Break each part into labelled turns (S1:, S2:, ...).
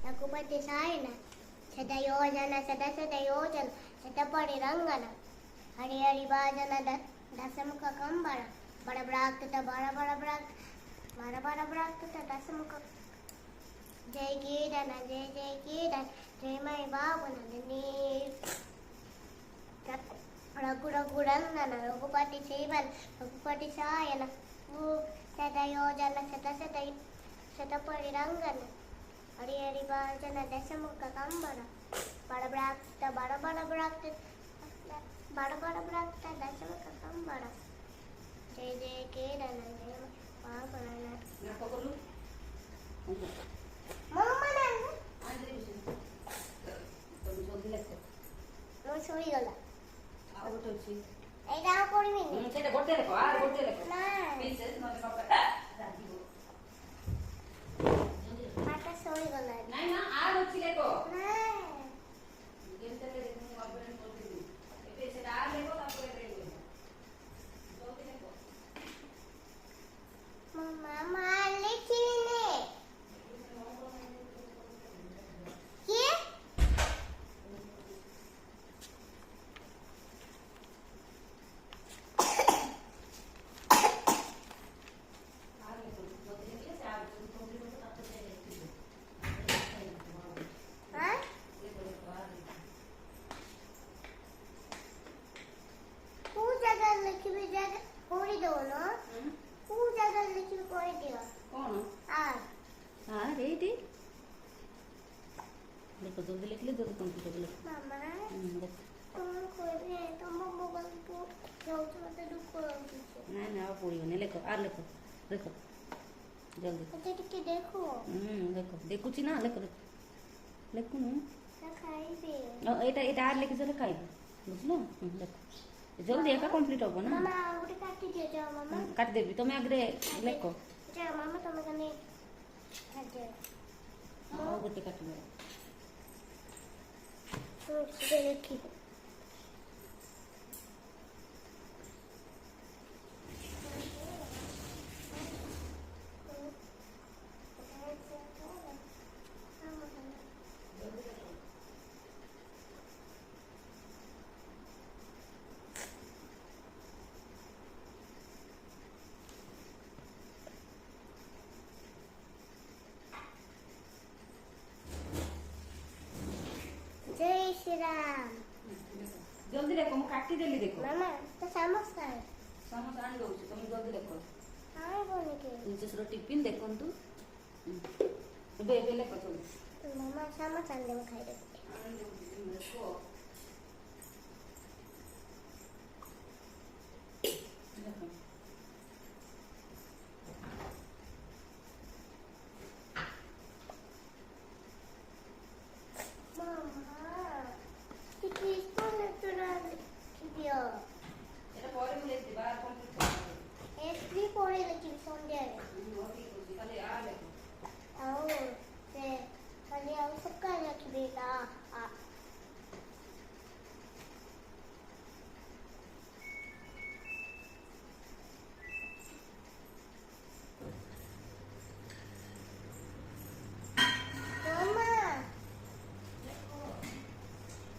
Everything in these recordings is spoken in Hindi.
S1: रघुपति सायन सदा योजन सदा सदा योजन शतपरि रंगन हरि हरि भाजन दशमुख कंबल बड़ ब्राक्त बड़ बड़ ब्राक्त दशमुख जय कीर्तन जय कीर्तन जय मय बाबू नंदनी रघुरंगन रघुपति सेवन रघुपति सायन सदा योजन सदा शतपरि रंगन हरि हरि भाजन दशमुख कंबल बड़ बड़ ब्राक्त दशमुख कंबल जय जय कीर्तन जय बाबू नंदनी मम्मा ମୁଁ ଶୋଇଗଲା
S2: ଆଉ ଗୋଟେ ଅଛି
S1: ଏଇଟା ଆଉ ପଢିବିନି
S2: ସେଇଟା ଗୋଟେ ଲେଖ ଆଉ ଗୋଟେ ଲେଖ
S1: ନା
S2: ପ୍ଲିଜ ନହେଲେ କପଟା ରାଗିବ
S1: ପାଠ ଶୋଇଗଲା
S2: ନାଇଁ ନା ଆଉ ଅଛି ଲେଖ
S1: ନା
S2: କେମିତି ଲେଖ ମୁଁ ଅପରେଟ କରିଦେବି ଏବେ ସେଟା ଆଉ ଲେଖ ତାପରେ ଲେଖ ଜଲ୍ଦି ଲେଖ
S1: ମାମା ଲେଖିନି କିଏ लिखिबे जगह पढ़ी दो ना को जगह लिखिबे पढ़ी दियो
S2: कौन
S1: आ
S2: रेडी देखो जल्दी लिख ले जल्दी कंप्लीट कर ले
S1: मामा
S2: देख
S1: तुम कोई भी तुम मोबाइल को जाओ तो मत दुख होगी
S2: ना ना पढ़ी नहीं लेखो आर लेखो देखो जल्दी
S1: अच्छा टिके देखो
S2: देखो देखुची ना लेखो लेखो नु
S1: खाइबे
S2: एटा एटा आर लेके चले खाइबे बुझलो देखो जल्दी एका कंप्लीट हो ना
S1: मामा गोटे काटी दियो जाओ मामा
S2: काट देबी तुम आगरे लेखो
S1: जाओ मामा तुम कने काट दे
S2: और गोटे काट दे
S1: तो सीधे लिखी जय श्री राम
S2: जल्दी देखो मैं काटी देली देखो
S1: मामा तो समोसा है
S2: समोसा आन दउछ तुम जल्दी देखो
S1: हां बोले के
S2: निचेसरो टिफिन देखंतु बे बे लेखो जल्दी
S1: मामा समोसा ले मैं खाई दे
S2: आन दउछ देखो देखो এটা পরে বলে দিবা আর কমপ্লিট করতে
S1: एसपी पढ़े लेकिन संडे
S2: খালি আর লেখো
S1: आओ से खाली आओ सबका रख बेटा मामा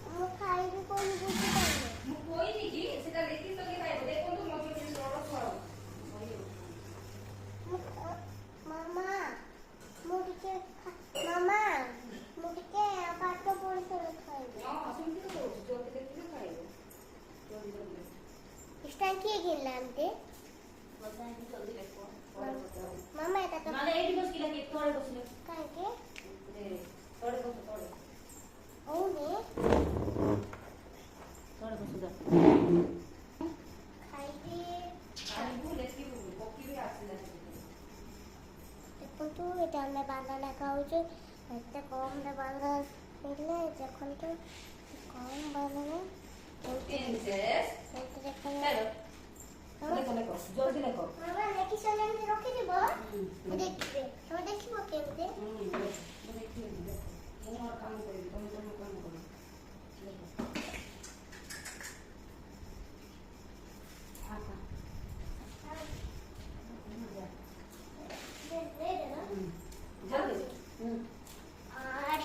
S1: मैं खाई भी कौन बुझी पाए
S2: ମୁଁ କହିନି କି ସେଟା ଲେଖି ତ କି ଖାଇବ ଦେଖନ୍ତୁ ମତେ କିଛି ବଡ ଛଳ
S1: मामा मुझे मामा मुझे पाठ पढ़ कर खाई
S2: ହଁ ସେମିତି ତ କହୁଛି ଜଲ୍ଦି ଲେଖିଲେ ଖାଇବ ଜଲ୍ଦି ଜଲ୍ଦି
S1: इस टाइम किए गिनलांते
S2: ବସା ହେଇକି ଜଲ୍ଦି ଲେଖ ପଢ ପଢ
S1: मामा এটা তো
S2: ନହେଲେ ଏଇଠି ବସିକି ଲେଖି ତଳେ ବସିଲେ
S1: କାହିଁକି
S2: ତଳେ ବସ ତଳେ
S1: ହଉନି
S2: ତଳେ ବସ ଯା
S1: ଖାଇବି
S2: ଖାଇବୁ ଲେଖିବୁ ପକିବି ଆସିଲା
S1: ଦେଖନ୍ତୁ ଏଇଟା ଆମେ ବାନ୍ଧନା ଖାଉଛୁ ଏତେ କମରେ ବାନ୍ଧ ହେଲେ ଦେଖନ୍ତୁ କମ ବାନ୍ଧନା
S2: ପ୍ରିନ୍ସେସ୍
S1: ସେଇଠି ଦେଖନ୍ତୁ
S2: ଲେଖ ଲେଖ ଜଲ୍ଦି ଲେଖ
S1: ମାମା ଲେଖି ସାରିଲେ ରଖିଯିବ ମୁଁ ଦେଖିବି ତମେ ଦେଖିବ କେମିତି
S2: ମୁଁ ଦେଖିବି ମୁଁ ମୋର କାମ କରିବି ତମେ ତମ କାମ କର
S1: ଜଲ୍ଦି
S2: ଜଲ୍ଦି
S1: ଆରେ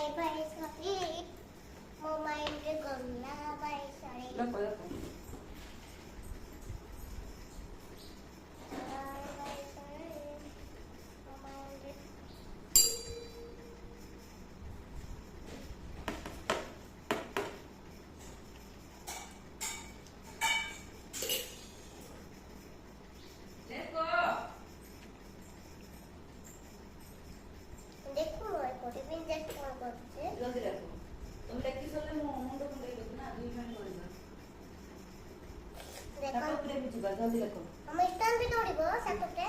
S2: जल्दी लिखो।
S1: हम स्टोन भी तोड़िबो सातटे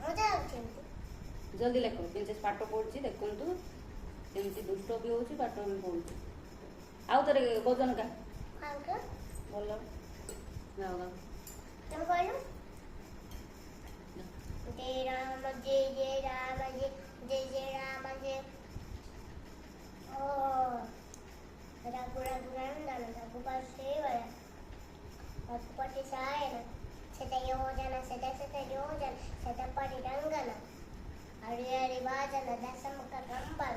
S1: मजा आउछ
S2: जल्दी लिखो। प्रिंसेस पाठ पढ़ुची देखंतु केमती दुष्ट भी होची पाठ भी पढ़ुची। आउ तरे वजन का
S1: अंक
S2: बोलो जाओ जाओ
S1: तुम कहलु जय राम जय राम जय राम जय ओ रघुनंदन रघुपति सेवया रघुपति सायन शतयोजन शतशतयोजन शतपरिरंगन हरि हरि वाजन दशमुख कंबल